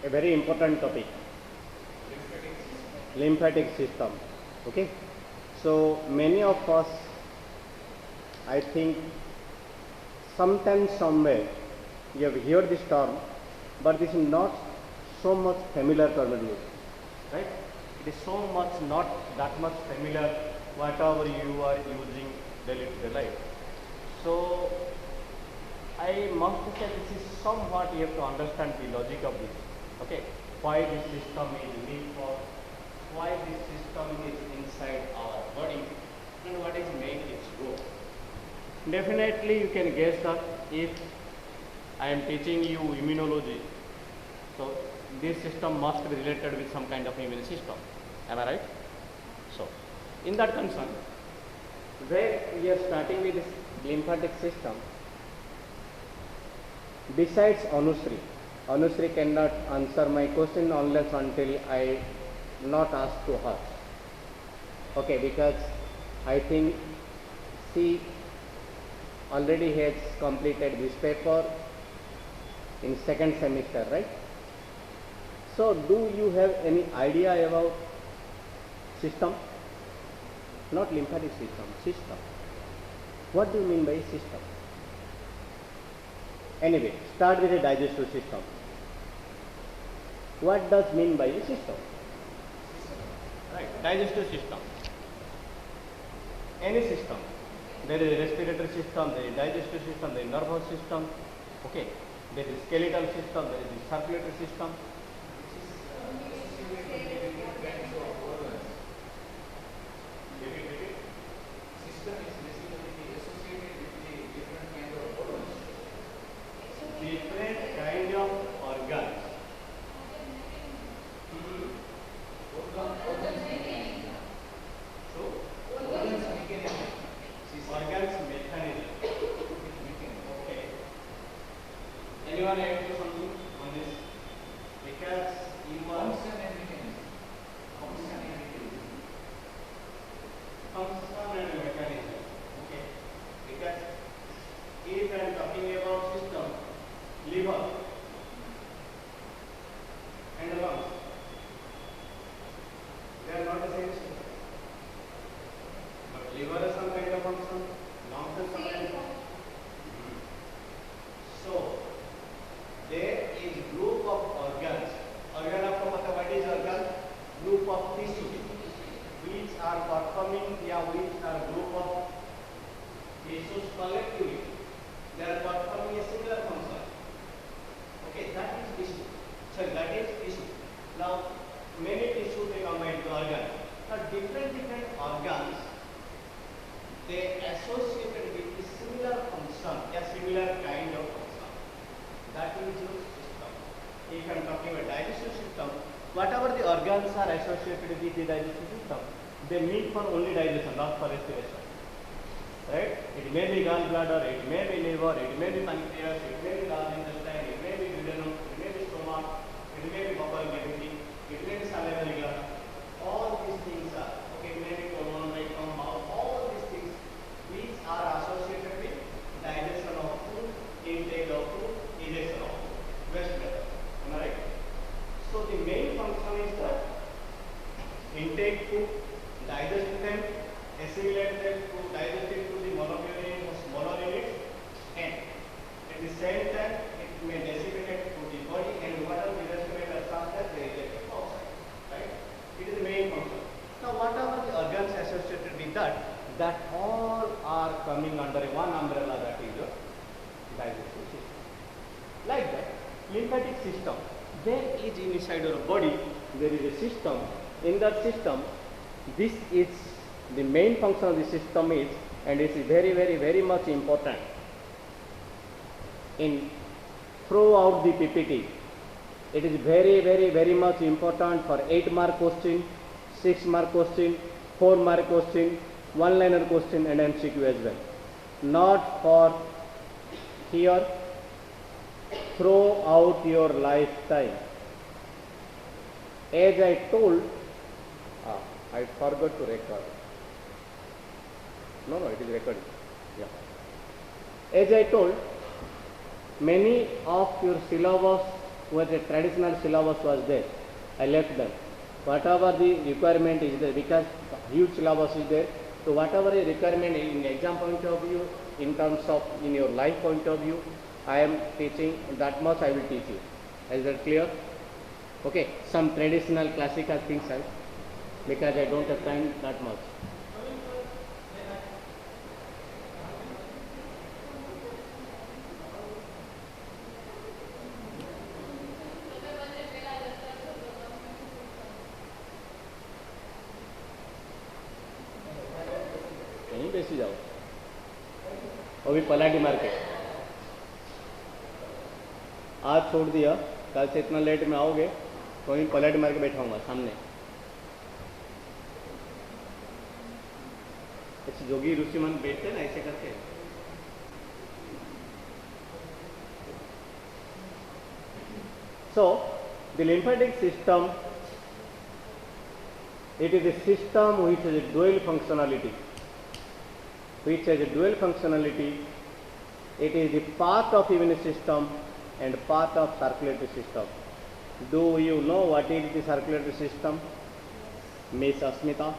a very important topic, lymphatic system. Okay, so many of us, I think, sometimes somewhere you have heard this term, but this is not so much familiar terminology, right? It is so much not that much familiar whatever you are using daily to day life. So I must say this is somewhat you have to understand the logic of this. Okay, why this system is need for, why this system is inside our body, and what is make its role. Definitely, you can guess that if I am teaching you immunology, so this system must be related with some kind of immune system. Am I right? So, in that concern, where we are starting with this lymphatic system, besides Anusri cannot answer my question unless until I not ask to her. Okay, because I think she already has completed this paper in second semester, right? So, do you have any idea about system? Not lymphatic system. What do you mean by system? Anyway, start with a digestive system. What does mean by a system? Right, digestive system. Any system. There is a respiratory system, there is digestive system, there is nervous system. Okay, there is skeletal system, there is the circulatory system. Different kind of organs. So, organs mechanism. Okay. Anyone have to something on this? Because you are function and mechanism. Okay. Because if I am talking about system, liver and lungs, they are not the same system. But liver has some kind of function, lungs has some kind of function. So there is group of organs. Organ आपको पता what is organ? Group of tissue which are performing which are group of tissues collectively. They are performing a similar function. Okay, that is tissue. So that is tissue. Now many tissue they combine to organ. Now different organs they associated with a similar function, a similar kind of function. That is your system. If I am talking about digestive system, whatever the organs are associated with the digestive system, they meet for only digestion, not for respiration. Right? It may be gallbladder, it may be liver, it may be pancreas, it may be large intestine, it may be duodenum, it may be stomach, it may be bowel cavity, it may be salivary gland. All these things are, okay, it may be colon, rectum, mouth, all these things which are associated with digestion of food, intake of food, ejection of food, waste matter. Am I right? So the main function is that intake food, digest them, assimilate them to digest it to the smaller units, and at the same time it may disseminate to the body, and whatever the rest matter transferred they eject it outside. Right? It is the main function. Now whatever the organs associated with that all are coming under one umbrella, that is your digestive system. Like that, lymphatic system. There is inside your body, there is a system. In that system, this is the main function of the system is, and it is very much important. In throughout the PPT, it is very much important for 8-mark question, 6-mark question, 4-mark question, 1-liner question, and MCQ as well. Not for here throughout your lifetime. As I told, I forgot to record. No, it is recording. Yeah. As I told, many of your syllabus where the traditional syllabus was there, I left them. Whatever the requirement is there, because huge syllabus is there, so whatever the requirement in exam point of view, in terms of in your life point of view, I am teaching that much I will teach you. Is that clear? Okay, some traditional classical things because I don't have time that much. यहीं बेसी जाओ, अभी पलाटी market आज छोड़ दिया, कल से इतना लेट में आओगे तो वहीं पलाटी मार के बैठाऊंगा सामने। ऐसे जोगी ऋषिमन बैठते ना ऐसे करके। So the lymphatic system, it is a system which has a dual functionality. Which has a dual functionality. It is the part of immune system and part of circulatory system. Do you know what is the circulatory system, Miss Asmita?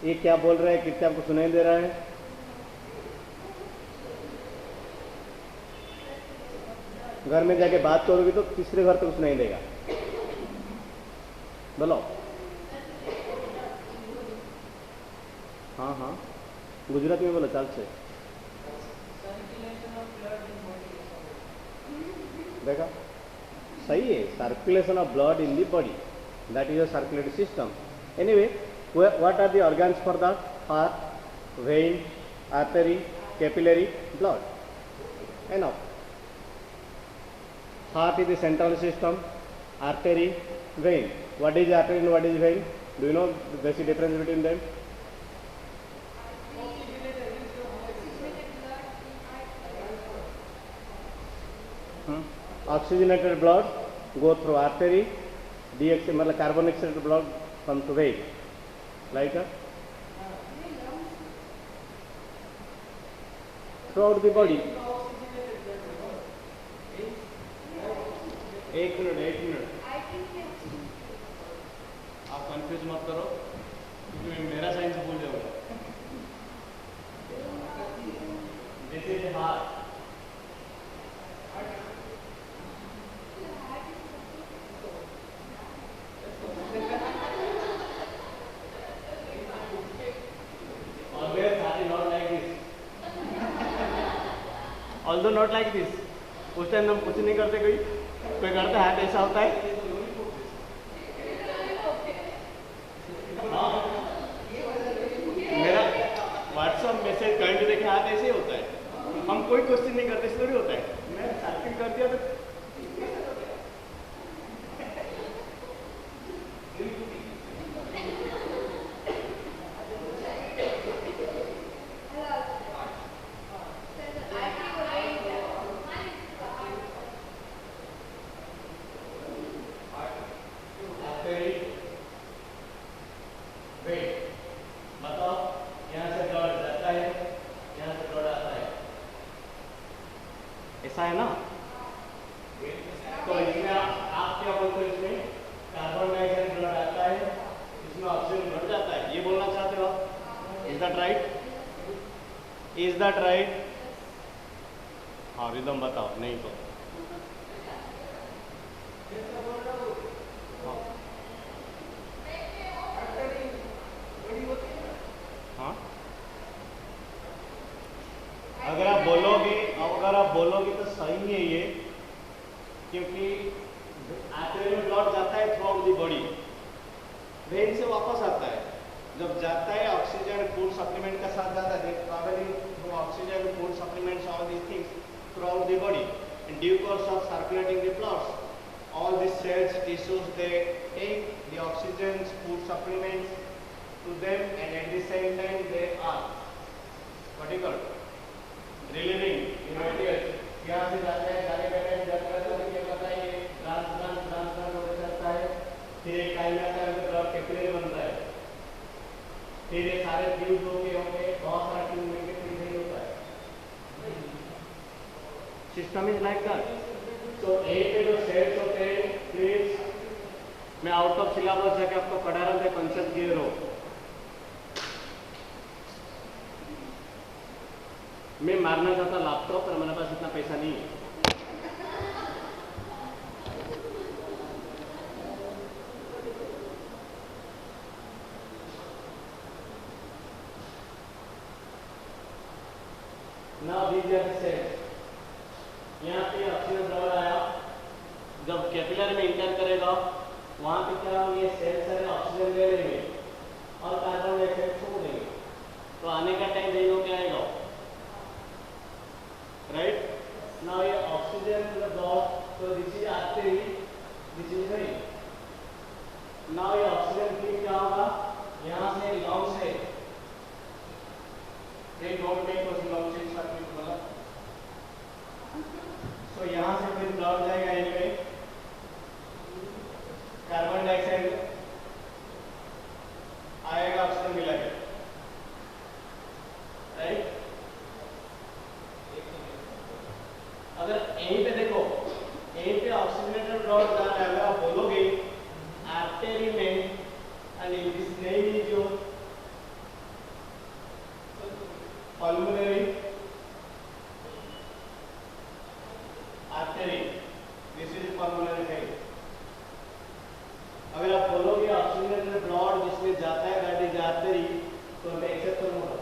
ये क्या बोल रहा है, कितने आपको सुनाई दे रहा है? घर में जाके बात करोगी तो तीसरे घर तक सुनाई देगा। बोलो। हाँ हाँ, गुजराती में बोलो चाल से। देखा सही है, circulation of blood in the body, that is a circulatory system. Anyway, what are the organs for that? Heart, vein, artery, capillary, blood. Enough. Heart is the central system, artery, vein. What is artery and what is vein? Do you know the basic difference between them? Oxygenated blood go through artery, मतलब carbon oxide blood come to vein. Like that? Throughout the body. एक minute आप confuse मत करो क्योंकि मेरा science भूल जाऊंगा. This is heart. Although not like this, उस टाइम हम कुछ नहीं करते, कोई करता है ऐसा होता है. मेरा व्हाट्सएप मैसेज करंट देखे हाथ ऐसे ही होता है. हम कोई क्वेश्चन नहीं करते, इसलिए होता है. मैं सर्किल कर दिया तो ऐसा है ना. तो इसमें आप क्या बोलते हो, इसमें कार्बन डाइऑक्साइड ब्लड आता है, इसमें ऑक्सीजन बढ़ जाता है, ये बोलना चाहते हो आप? Is that right? Is that right? हाँ, रिदम बताओ, नहीं तो हाँ. अगर आप बोलोगे तो सही है ये, क्योंकि आर्टरी में ब्लड जाता है through out the body, when से वापस आता है. जब जाता है ऑक्सीजन फूड सप्लीमेंट के साथ जाता है, travelling through oxygen food supplements all these things through out the body. In due course of circulating the blood, all these cells, tissues, they take the oxygen, food supplements to them, and at the same time they are what you call relieving the materials. यहाँ से जाते हैं, जाने के time जब करते हैं क्या बताइए, ट्रांस हो जाता है, फिर एक टाइम आता है कैपिलरी बनता है, फिर ये सारे ट्यूब होंगे, बहुत सारा ट्यूब मिलके फिर नहीं होता है। System is like that. तो ए पे जो सेल्स होते हैं, प्लीज मैं आउट ऑफ सिलेबस जाके आपको पढ़ा रहा था, कंसेप्ट क्लियर हो। मैं मारना चाहता लैपटॉप, पर मेरे पास इतना पैसा नहीं है। Now these are the cells. यहाँ पे ऑक्सीजन लेवल आया, जब कैपिलरी में इंटर करेगा वहाँ पे क्या होंगे, सेल्स सारे ऑक्सीजन ले लेंगे और कार्बन डाइऑक्साइड छोड़ देंगे, तो आने का टाइम देखो क्या आएगा, राइट। नाउ ये ऑक्सीजन टू द ब्लड, तो this is artery, this is when. Now ये ऑक्सीजन फिर क्या होगा, यहाँ से लंग्स है, they don't make those long chains circuit वाला, so यहाँ से फिर ब्लड जाएगा इनमें, कार्बन डाइऑक्साइड आएगा, ऑक्सीजन मिलेगा, राइट। अगर यहीं पे देखो, यहीं पे ऑक्सीजनेटेड ब्लड जा रहा है, अगर आप बोलोगे आर्टरी में, and this name is your pulmonary artery, this is pulmonary vein। अगर आप बोलोगे ऑक्सीजनेटेड ब्लड जिसमें जाता है दैट इज आर्टरी, तो मैं एक्सेप्ट करूंगा,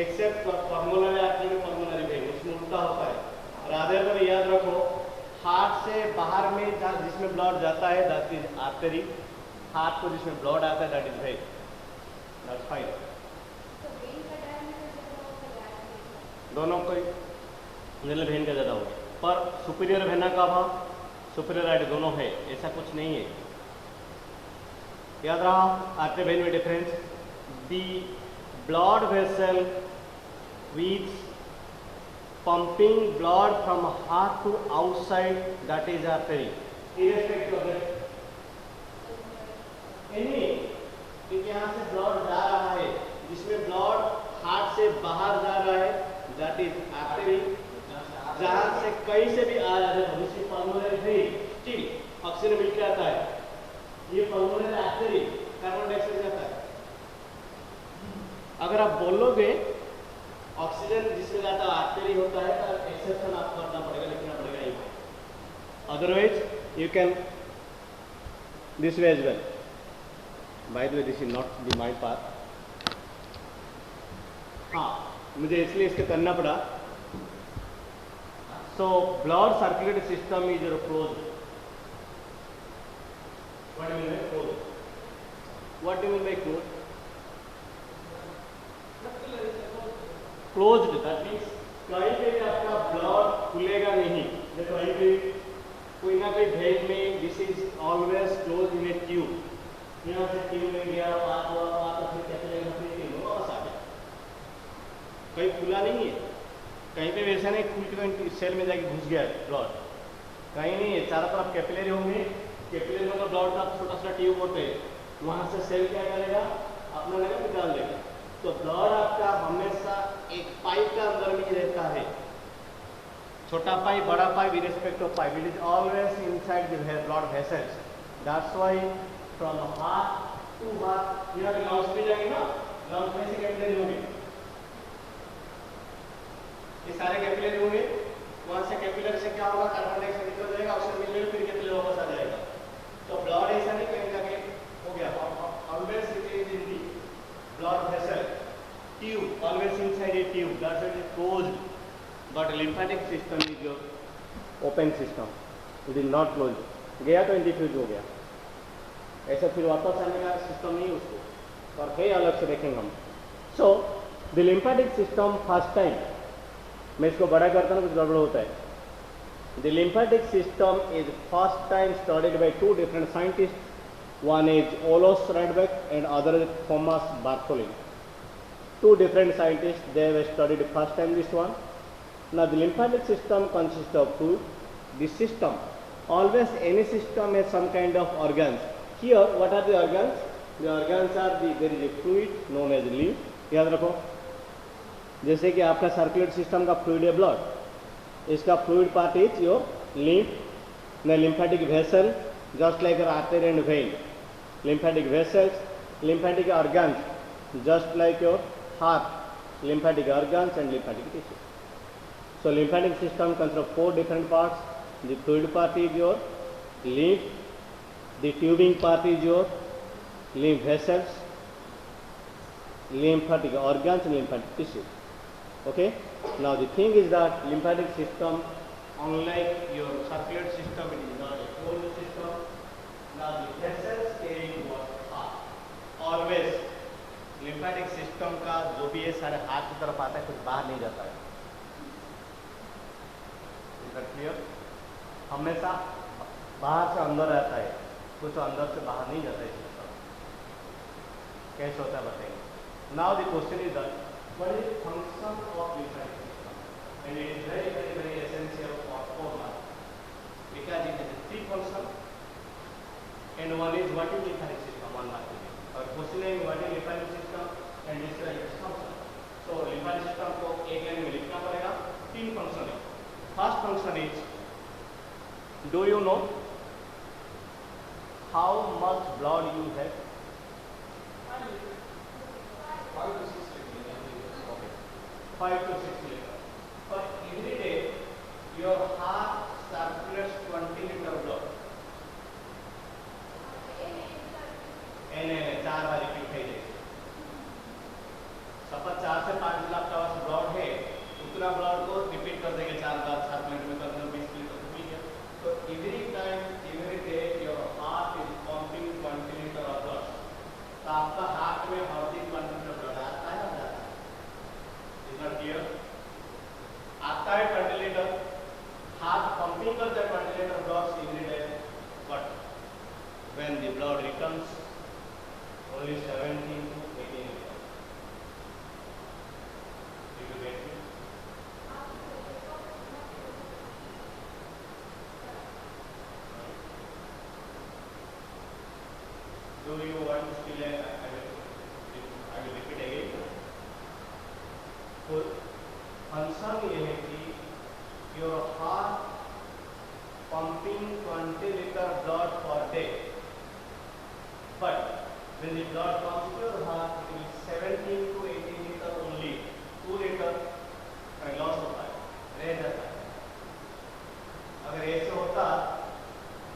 एक्सेप्ट पल्मोनरी आर्टरी में पल्मोनरी वेन, उसमें उल्टा होता है। रादर पर याद रखो, हार्ट से बाहर में जिसमें ब्लड जाता है दैट इज आर्टरी, हार्ट को जिसमें ब्लड आता है that is when, that's fine. दोनों को मिडल वेन का ज़्यादा होगा, पर सुपीरियर वेना का भाव सुपीरियर राइट दोनों है, ऐसा कुछ नहीं है, याद रहा। आर्टरी वेन में difference, the blood vessel which pumping blood from heart to outside that is artery, irrespective of that any, क्योंकि यहाँ से ब्लड जा रहा है, जिसमें ब्लड हार्ट से बाहर जा रहा है दैट इज आर्टरी, जहां से कहीं से भी आ रहा है, जिसमें पल्मोनरी वेन स्टिल ऑक्सीजन मिलकर आता है, ये पल्मोनरी आर्टरी कार्बन डाइऑक्साइड जाता है। अगर आप बोलोगे ऑक्सीजन जिसमें जाता है आर्टरी होता है, तो एक्सेप्शन आपको करना पड़ेगा, लिखना पड़ेगा ये, otherwise you can this way as well. By the way this is not the my part, हाँ मुझे इसलिए इसके करना पड़ा। So blood circulatory system is your close, what do you mean by close, what do you mean by close, closed that means कहीं पे भी आपका ब्लड खुलेगा नहीं, देखो कहीं पे कोई ना कोई भेज में, this is always close in A tube, यहाँ से ट्यूब में गया, पास हुआ, पास फिर कैपिलरी में फिर ट्यूब वापस आ गया, कहीं खुला नहीं है, कहीं पे वैसा नहीं खुल के सेल में जाके घुस गया ब्लड, कहीं नहीं है, चारों तरफ कैपिलरी होंगे, कैपिलरी में ब्लड का छोटा सा ट्यूब होते हैं, वहाँ से सेल क्या करेगा, अपना लेगा निकाल देगा। तो ब्लड आपका हमेशा एक पाइप का अंदर में ही रहता है, छोटा पाइप, बड़ा pipe, irrespective of pipe, it is always inside the blood vessels, that's why from heart to heart, यहाँ पे लंग्स में जाएंगे ना, लंग्स में से कैपिलरी होंगे, ये सारे कैपिलरी होंगे, वहाँ से कैपिलरी से क्या होगा, कार्बन डाइऑक्साइड निकल जाएगा, ऑक्सीजन मिल जाएगा, फिर कैपिलरी वापस आ जाएगा। तो ब्लड ऐसा नहीं कहीं जाके हो गया, always it is in the blood vessel tube, always inside a tube, that's why it is closed, but lymphatic system is your open system, it is not closed, गया तो इंडिफ्यूज हो गया, ऐसा फिर वापस आने का सिस्टम नहीं उसको, और कई अलग से देखेंगे हम। So the lymphatic system first time, मैं इसको बड़ा करता हूँ कुछ गड़बड़ होता है, the lymphatic system is first time studied by two different scientists, one is Olof Rudbeck and other is Thomas Bartholin. Two different scientists, they have studied first time this one. Now the lymphatic system consists of fluid. This system, always any system has some kind of organs. Here, what are the organs? The organs are there is a fluid known as lymph. याद रखो, जैसे कि आपका circulatory system का fluid है blood, इसका fluid part is your lymph, the lymphatic vessel, just like your artery and vein. Lymphatic vessels, lymphatic organs, just like your heart, lymphatic organs and lymphatic tissue. So lymphatic system consists of 4 different parts. The fluid part is your lymph, the tubing part is your lymph vessels, lymphatic organs and lymphatic tissue. Okay. Now the thing is that lymphatic system, unlike your circulatory system, it is not a closed system. Now the vessels carry what heart. Always lymphatic system का जो भी है सारे हाथ की तरफ आता है, कुछ बाहर नहीं जाता है. Is that clear? हमेशा बाहर से अंदर रहता है, कुछ अंदर से बाहर नहीं जाता है सिस्टम. कैसे होता है बताएंगे. Now the question is that what is the function of lymphatic system? And it is very essential for us because it has 3 functions and one is what is lymphatic system, one mark. और question है what is lymphatic system and describe its function. So lymphatic system को एक line में लिखना पड़ेगा. 3 function है. First function is, do you know how much blood you have? 5 to 6 liters. Okay. 5 to 6 liters. But every day your heart circulates 20 liter blood. N 4 bar repeat है. Suppose 4 से 5 लाख का blood है, उतना blood को repeat कर देंगे 4 बार 7 minute में, कर 20 लीटर. ठीक है. तो every time every day your heart is pumping 20 litre of blood. तो आपका हार्ट में हर दिन 20 लीटर ब्लड आता है, जाता है. Is not clear? आता है 20 लीटर, हार्ट पंपिंग करता है 20 litre blood every day. But when the blood returns only 17 to 18 liters. Did you get it? Do you want to still I will repeat again. तो function ये है कि your heart pumping 20 liter blood per day, but when the blood comes to your heart, it will 17 to 18 liter only. 2 liter का loss होता है, रह जाता है. अगर ऐसे होता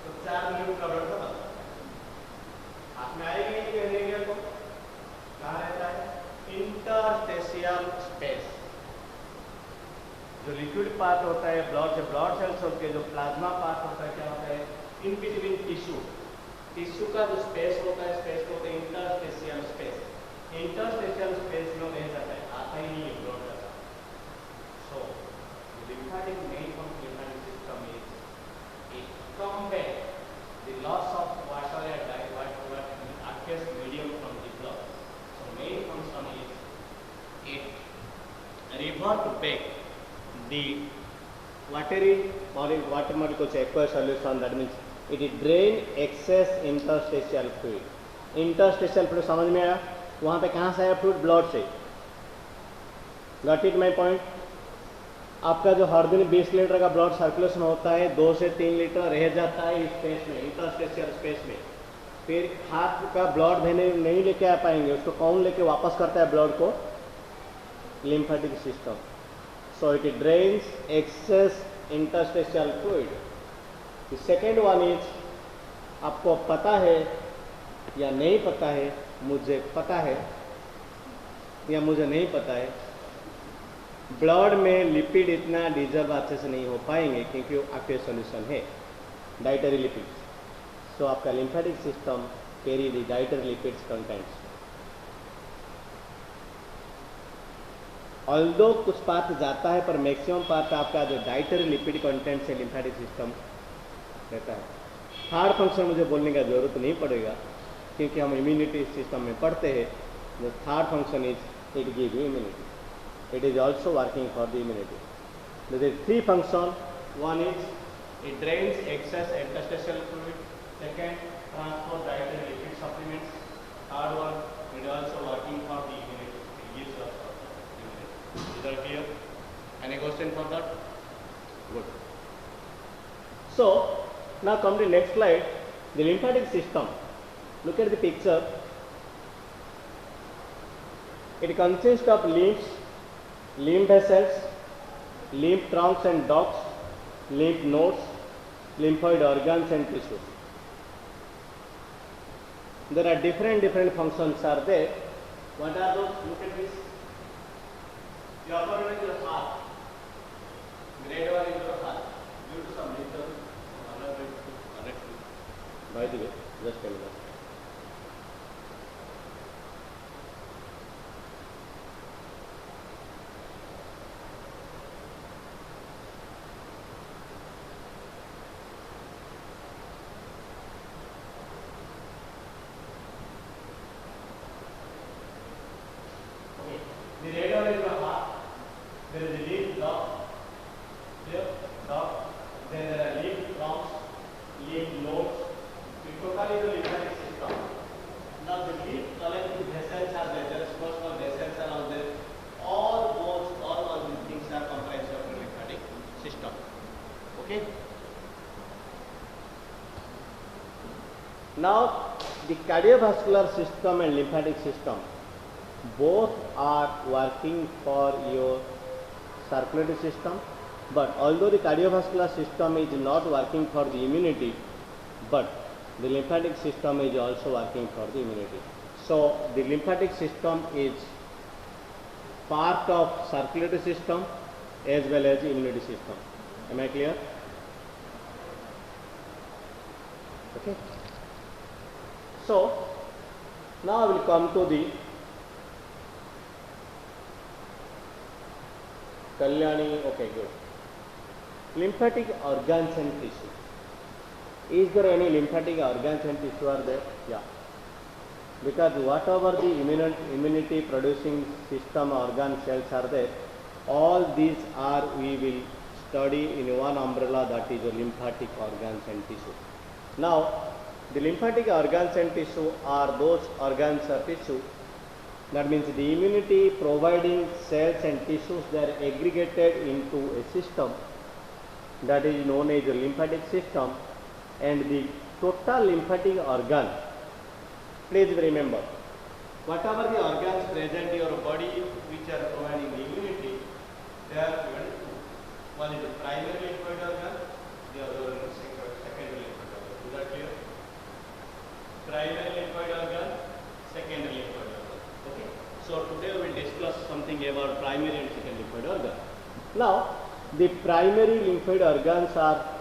तो 4 मिनट का ब्लड खत्म. हाथ में आएगी नहीं एनेरिया को. कहाँ रहता है? Interstitial space. जो लिक्विड पार्ट होता है ब्लड से, ब्लड सेल्स होकर जो प्लाज्मा पार्ट होता है, क्या होता है? In between tissue. टिश्यू का जो स्पेस होता है, स्पेस को इंटरस्टेशियल स्पेस. इंटरस्टेशियल स्पेस में रह जाता है, आता ही नहीं है ब्लड का. सो lymphatic main function lymphatic system is it combat the loss of water and aqueous medium from the blood. So main function is it revert back the watery body, water molecules aqueous solution. That means it drain excess interstitial fluid. Interstitial fluid समझ में आया? वहाँ पे कहाँ से आया fluid? Blood से. Got it my point? आपका जो हर दिन 20 लीटर का ब्लड सर्कुलेशन होता है, 2 से 3 लीटर रह जाता है स्पेस में, इंटरस्टिशियल स्पेस में. फिर हाथ का ब्लड देने नहीं लेके आ पाएंगे, उसको कौन लेके वापस करता है ब्लड को? Lymphatic system. So it drains excess interstitial fluid. The second one is, आपको पता है या नहीं पता है, मुझे पता है या मुझे नहीं पता है, ब्लड में लिपिड इतना डिजर्व अच्छे से नहीं हो पाएंगे क्योंकि आपके सॉल्यूशन है डाइटरी लिपिड्स. सो आपका lymphatic system carry the dietary lipids contents. Although कुछ पार्ट जाता है, पर मैक्सिमम पार्ट आपका जो डाइटरी लिपिड कंटेंट्स है लिम्फेटिक सिस्टम रहता है. थर्ड फंक्शन मुझे बोलने का जरूरत नहीं पड़ेगा क्योंकि हम इम्यूनिटी सिस्टम में पढ़ते हैं. The third function is it give you immunity. It is also working for the immunity. There is 3 functions. One is it drains excess interstitial fluid. Second, transport dietary complements. Third one, it also working for the immunity. It gives us immunity. Is that clear? Any question for that? Good. So now come to the next slide. The lymphatic system. Look at the picture. It consists of limbs, lymph vessels, lymph trunks and ducts, lymph nodes, lymphoid organs and tissues. There are different functions are there. What are those? Look at this. The upper one is your heart. Grade 1 is your heart. Due to some reason, by the way, just tell me. The red one is your heart. There is a lymph duct, then there are lymph trunks, lymph nodes. Totally the lymphatic system. Now the lymph collecting vessels are there. There are small vessels are out there. All these things are comprised of the lymphatic system. Okay. Now the cardiovascular system and lymphatic system both are working for your circulatory system, but although the cardiovascular system is not working for the immunity, but the lymphatic system is also working for the immunity. So the lymphatic system is part of circulatory system as well as the immunity system. Am I clear? Okay. So now I will come to the Kalyani. Okay, good. Lymphatic organs and tissue. Is there any lymphatic organs and tissue are there? Yeah. Because whatever the immunity producing system organ cells are there, all these are we will study in one umbrella, that is the lymphatic organs and tissue. Now the lymphatic organs and tissue are those organs or tissue, that means the immunity providing cells and tissues, they are aggregated into a system that is known as the lymphatic system. And the total lymphatic organ, please remember, whatever the organs present in your body which are providing the immunity, they are given two. One is the primary lymphoid organ, the other one is secondary lymphoid organ. Is that clear? Primary lymphoid organ, secondary lymphoid organ. Okay. So today we will discuss something about primary and secondary lymphoid organ. Now the primary lymphoid organs are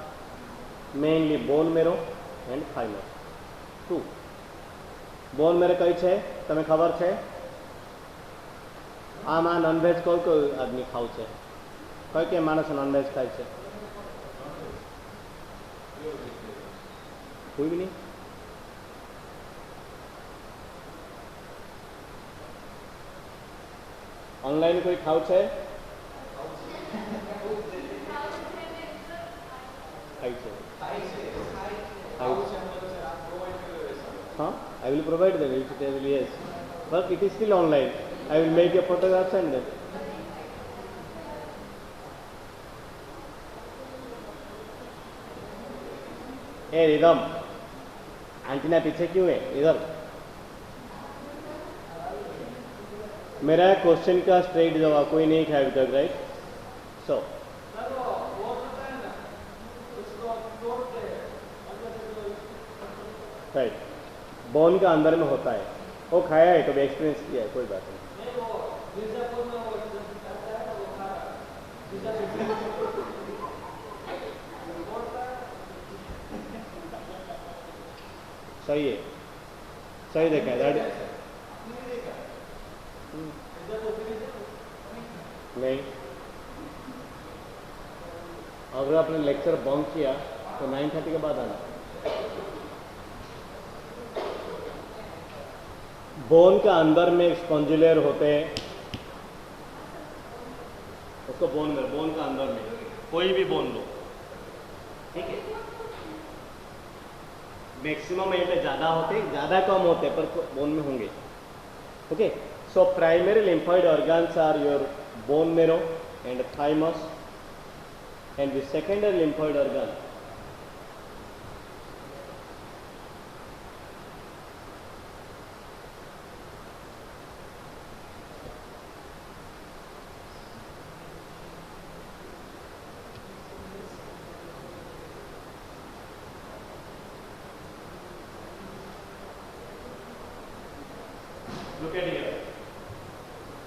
mainly bone marrow and thymus. Two. Bone marrow કઈ છે તમે ખબર છે? આમાં non veg કોઈ આદમી ખાવ છે? કોઈ માણસ નોનવેજ ખાય છે? કોઈ બી નહીં. ઓનલાઈન કોઈ ખાવ છે? ખાય છે. Huh? I will provide the vegetable, yes. But it is still online. I will make a photograph and then. Hey rhythm, antenna पीछे क्यों है? इधर. मेरा क्वेश्चन का स्ट्रेट जवाब कोई नहीं खाया अभी तक, राइट? सो राइट, बोन का अंदर में होता है, वो खाया है, कभी एक्सपीरियंस किया है, कोई बात नहीं. सही है, सही देखा है. नहीं, अगर आपने लेक्चर बंक किया तो 9:30 के बाद आना. बोन का अंदर में स्पॉन्जिलेयर होते हैं, उसको बोन का अंदर में कोई भी बोन लो, ठीक है. मैक्सिमम यहीं पे ज़्यादा होते, ज़्यादा कम होते पर बोन में होंगे. Okay, so primary lymphoid organs are your bone marrow and thymus, and the secondary lymphoid organ look at here.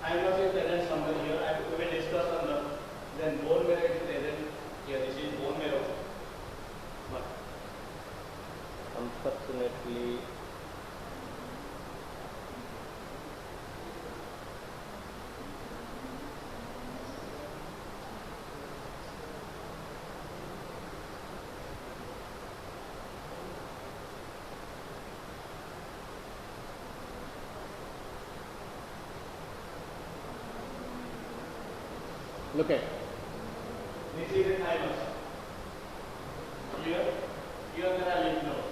Thymus is present somewhere here. I will discuss on the then bone marrow is present here. This is bone marrow. But unfortunately, look at this is the thymus. Here there are lymph nodes.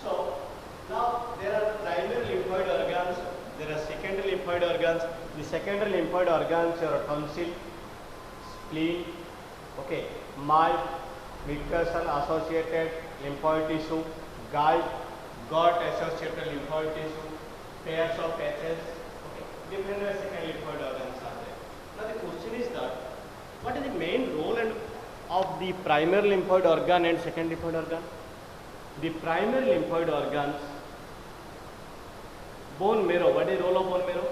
So now there are primary lymphoid organs, there are secondary lymphoid organs. The secondary lymphoid organs are tonsil, spleen, okay, malt, mucosal associated lymphoid tissue, gall, gut associated lymphoid tissue, pairs of patches, okay, different secondary lymphoid organs are there. Now the question is that what is the main role of the primary lymphoid organ and secondary lymphoid organ? The primary lymphoid organs, bone marrow. What is the role of bone marrow?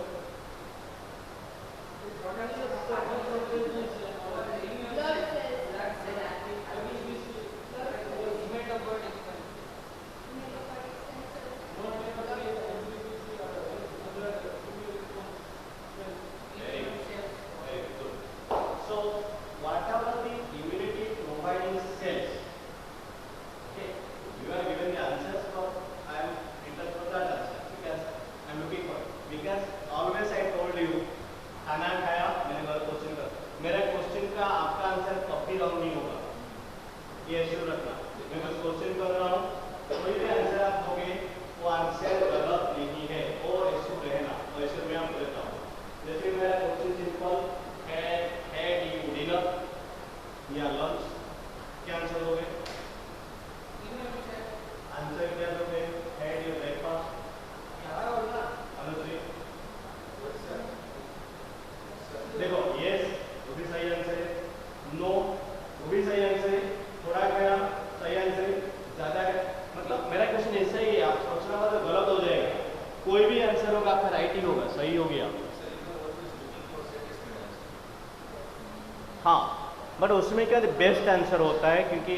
But उसमें क्या best answer होता है, क्योंकि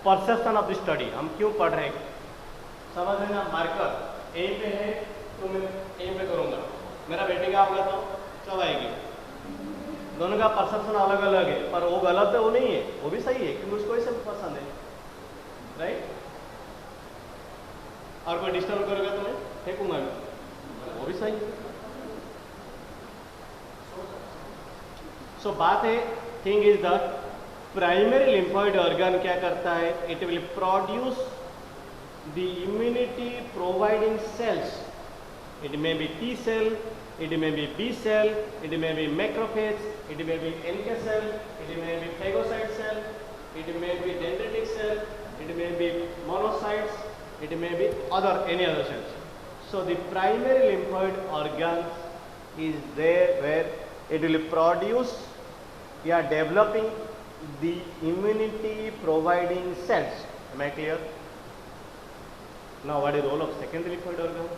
perception of the study हम क्यों पढ़ रहे हैं समझ रहे ना. मार्कर ए पे है तो मैं ए पे करूँगा, मेरा बेटे का होगा तो सब आएगी. दोनों का परसेप्शन अलग अलग है, पर वो गलत है वो नहीं है, वो भी सही है क्योंकि उसको ही सब पसंद है, राइट. और कोई डिस्टर्ब करेगा तो मैं फेंकूंगा, वो भी सही है. सो बात है, thing is the primary lymphoid organ क्या करता है, it will produce the immunity providing cells. It may be T cell, it may be B cell, it may be macrophage, it may be NK cell, it may be phagocyte cell, it may be dendritic cell, it may be monocytes, it may be any other cells. So the primary lymphoid organ is there where it will produce, developing the immunity providing cells. Am I clear? Now what is the role of secondary lymphoid organ?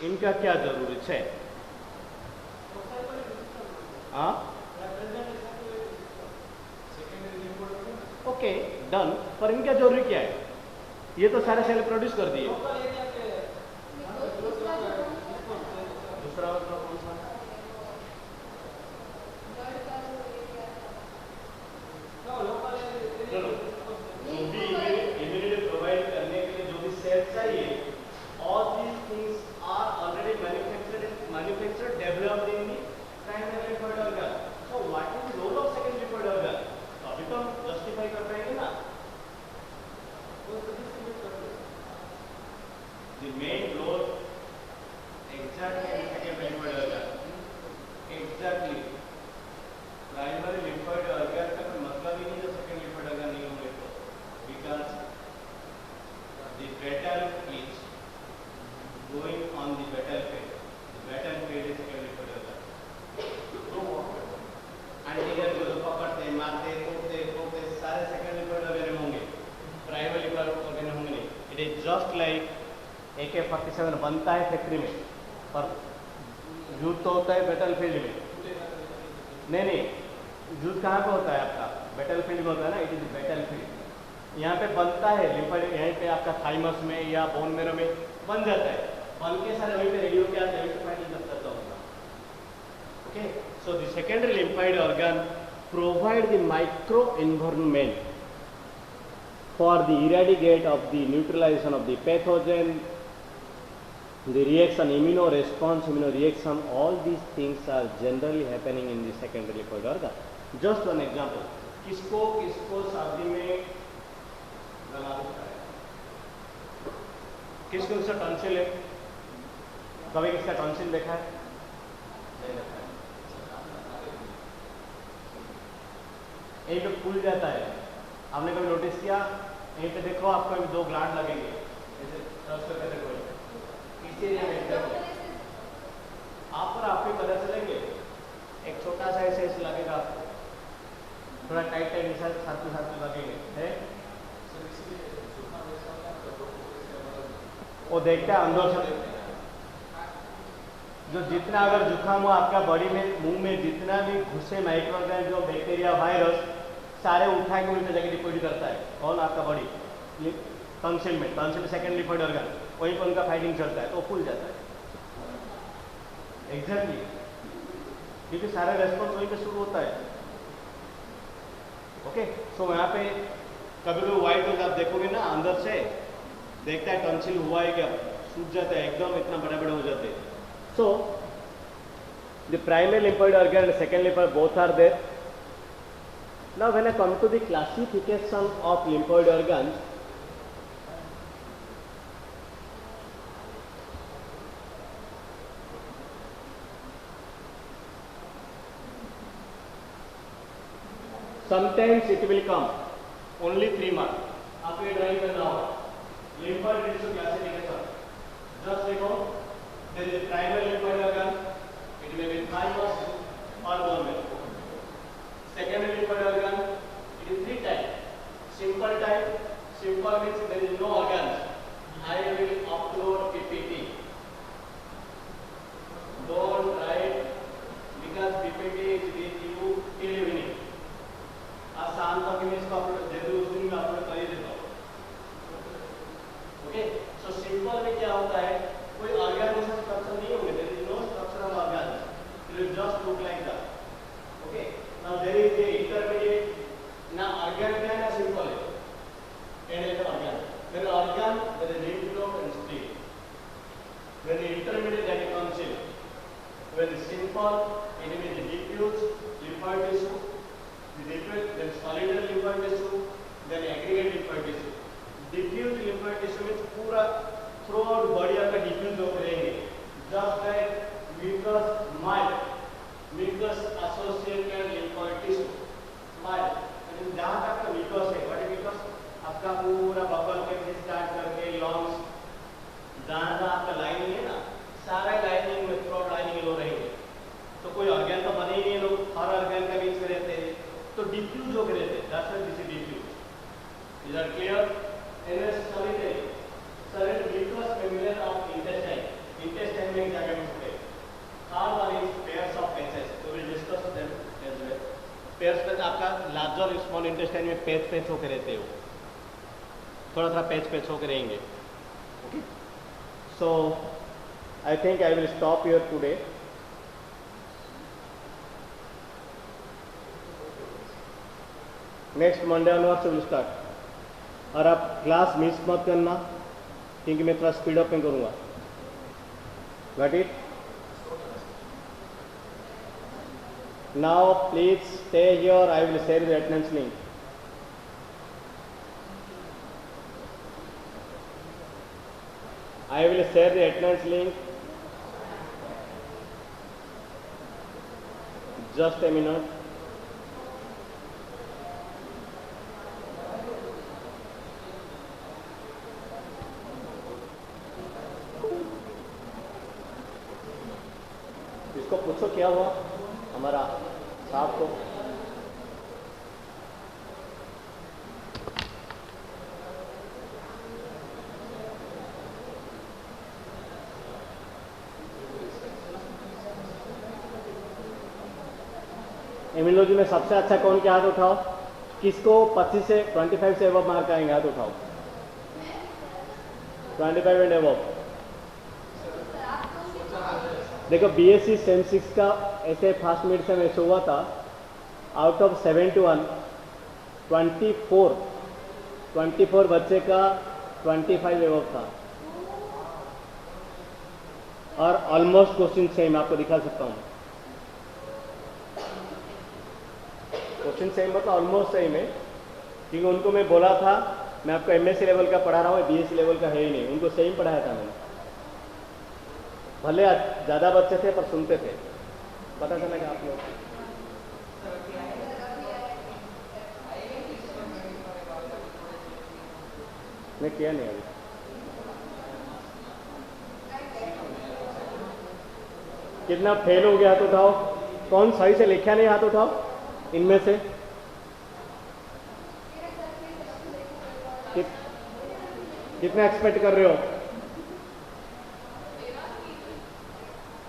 इनका क्या जरूरी है? हाँ, okay done. पर इनका जरूरी क्या है? ये तो सारे सेल प्रोड्यूस कर दिए. दूसरा कौन सा? जो भी इम्यूनिटी प्रोवाइड करने के लिए जो भी सेल चाहिए, all these things are already manufactured, developed in the primary lymphoid organ. So what is the role of secondary lymphoid organ? तो अभी तो हम justify कर पाएंगे ना. main blows exactly in the second lymphoid organ. Exactly. Primary lymphoid organ का कोई मतलब ही नहीं जो second lymphoid organ नहीं होंगे तो, because the betal is going on the betal field. The betal field is second lymphoid organ. Anterior जो पकड़ते, मारते, तोड़ते सारे second lymphoid organ होंगे, primary lymphoid organ होंगे नहीं. It is just like AK-47 बनता है फैक्ट्री में, पर युद्ध तो होता है बैटल फील्ड में. नहीं, युद्ध कहाँ पे होता है आपका? बैटल फील्ड में होता है ना. It is battle field. यहाँ पे बनता है लिम्फोइड, यहीं पे आपका थाइमस में या बोन मेरो में बन जाता है. बन के सारे वहीं पे रेडियो क्या है, फाइटिंग करता होगा. Okay, so the secondary lymphoid organ provide the micro environment for the eradicate of the neutralization of the pathogen, the reaction, immunoreaction, all these things are generally happening in the secondary lymphoid organ. Just one example, किसको सर्दी में लगा देता है? किसको इसका tonsil है? कभी किसका टॉन्सिल देखा है? नहीं देखा है. यहीं पे फूल जाता है. आपने कभी नोटिस किया? यहीं पे देखो, आपको दो ग्लैंड लगेंगे, जैसे देखो इस एरिया में आप पर आपको पता चलेंगे. एक छोटा सा ऐसे लगेगा आपको, थोड़ा टाइट साथ लगेंगे है. वो देखता है अंदर से, जो जितना अगर जुकाम हो आपका बॉडी में, मुंह में जितना भी घुसे माइक्रो ऑर्गेनिज्म, जो बैक्टीरिया, वायरस, सारे उठा के उनकी जगह डिपोजिट करता है. कौन? आपका बॉडी. टॉन्सिल में सेकेंड लिम्फोइड ऑर्गन, वहीं पर उनका फाइटिंग चलता है तो फूल जाता है. एग्जैक्टली, क्योंकि सारा रेस्पॉन्स वहीं पे शुरू होता है. ओके, सो यहाँ पे कभी कभी व्हाइट होता है, आप देखोगे ना अंदर से देखता है टॉन्सिल हुआ है क्या, सूख जाता है एकदम, इतना बड़े बड़े हो जाते हैं. So the primary lymphoid organ and second lymphoid both are there. Now when I come to the classification of lymphoid organs, sometimes it will come only 3 marks. आपको ये ड्राइंग करना होगा. lymphoid tissue classification. Just देखो, there is a primary lymphoid organ. It may be thymus or bone marrow. Secondary lymphoid organ, it is 3 types. Simple type, simple means there is no organs. I will upload PPT. Don't write because PPT is with you till evening. आज शाम तक मैं इसको upload दे दूँ, उस दिन में upload कर ही देता हूँ. ओके, सो सिंपल में क्या होता है, कोई ऑर्गेनाइजेशन स्ट्रक्चर नहीं होंगे. There is no structural organ. It will just look like that. Okay, now there is a intermediate. ना organ क्या है ना simple है. And is organ. When organ there is lymph node and spleen. When the intermediate that is tonsil. When the simple it means the diffuse lymphoid tissue. The diffuse then solitary lymphoid tissue. Then aggregate lymphoid tissue. Diffuse lymphoid tissue means पूरा throughout body आपका diffuse हो रहेंगे. Just like mucus mild. Mucus associated lymphoid tissue. Mild. जहाँ तक का mucus है, what is mucus? आपका पूरा बबल के से स्टार्ट करके लॉन्ग्स, जहाँ आपका लाइनिंग है ना, सारा लाइनिंग में थ्रोट लाइनिंग लो रहेंगे. तो कोई ऑर्गन तो बने ही नहीं, लोग हर ऑर्गन का बीच में रहते हैं, तो डिफ्यूज हो गए रहते हैं. That's why this is diffuse. Is that clear? NS solitary mucous membrane of intestine. Intestine में क्या क्या होते हैं? Third one is pairs of patches. So we will discuss them as well. Pairs में आपका larger small intestine में patch होकर रहते हो, थोड़ा पैच होकर रहेंगे. Okay. So I think I will stop here today. Next Monday onwards we will start. और आप क्लास मिस मत करना, क्योंकि मैं थोड़ा स्पीड अप में करूँगा. Got it? Now please stay here. I will share the attendance link. I I will share the attendance link. Just a minute. इसको पूछो क्या हुआ हमारा साहब को। इम्यूनोलॉजी में सबसे अच्छा कौन के हाथ उठाओ, किसको 25 से 25 से एबव मार्क आएंगे, हाथ उठाओ। 25 एंड एबव। देखो बीएससी सेम 6 का ऐसे फर्स्ट मिड से ऐसे हुआ था, आउट ऑफ 71 24 बच्चे का 25 एबव था, और ऑलमोस्ट क्वेश्चन सेम, आपको दिखा सकता हूँ। क्वेश्चन सेम मतलब ऑलमोस्ट सेम है, क्योंकि उनको मैं बोला था मैं आपको एमएससी लेवल का पढ़ा रहा हूँ, बीएससी लेवल का है ही नहीं, उनको सेम पढ़ाया था मैंने। भले ज़्यादा बच्चे थे पर सुनते थे, पता चला कि आप लोग मैं किया नहीं अभी। कितना फेल हो गया हाथ उठाओ, कौन सही से लिखा नहीं हाथ उठाओ इनमें से। कितना एक्सपेक्ट कर रहे हो?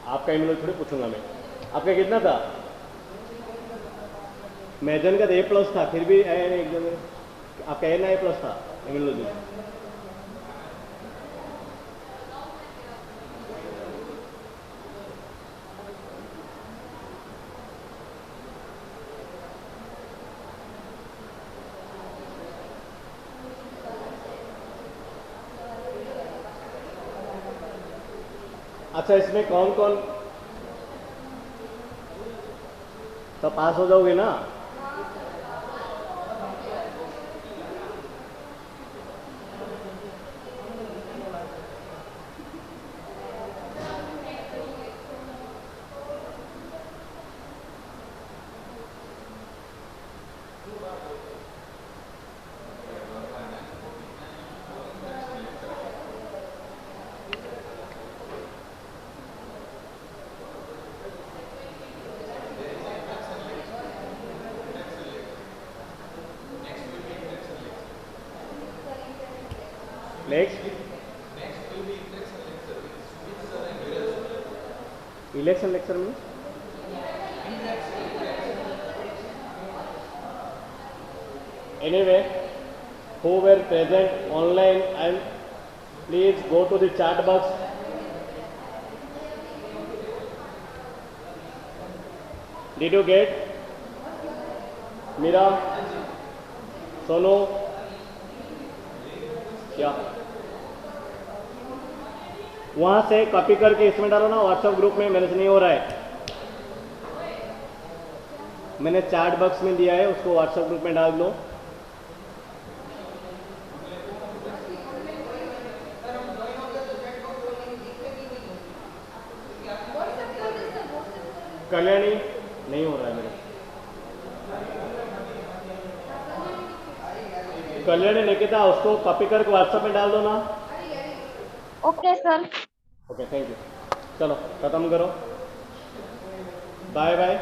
आपका इम्यूनोलॉजी थोड़ी पूछूंगा मैं, आपका कितना था? मैजन का तो A+ था, फिर भी एकदम आपका A+ था इम्यूनोलॉजी। अच्छा इसमें कौन कौन तो पास हो जाओगे ना? नेक्स्ट इलेक्शन लेक्चर में anyway who were present online and please go to the chat box. Did you get? Mira, Sonu, क्या वहां से कॉपी करके इसमें डालो ना, व्हाट्सएप ग्रुप में मेरे से नहीं हो रहा है। मैंने चैट बॉक्स में दिया है, उसको व्हाट्सएप ग्रुप में डाल दो। कल्याणी नहीं हो रहा है मेरे, कल्याणी निकिता उसको कॉपी करके व्हाट्सएप में डाल दो ना। Okay sir. Okay thank you, चलो खत्म करो, बाय बाय।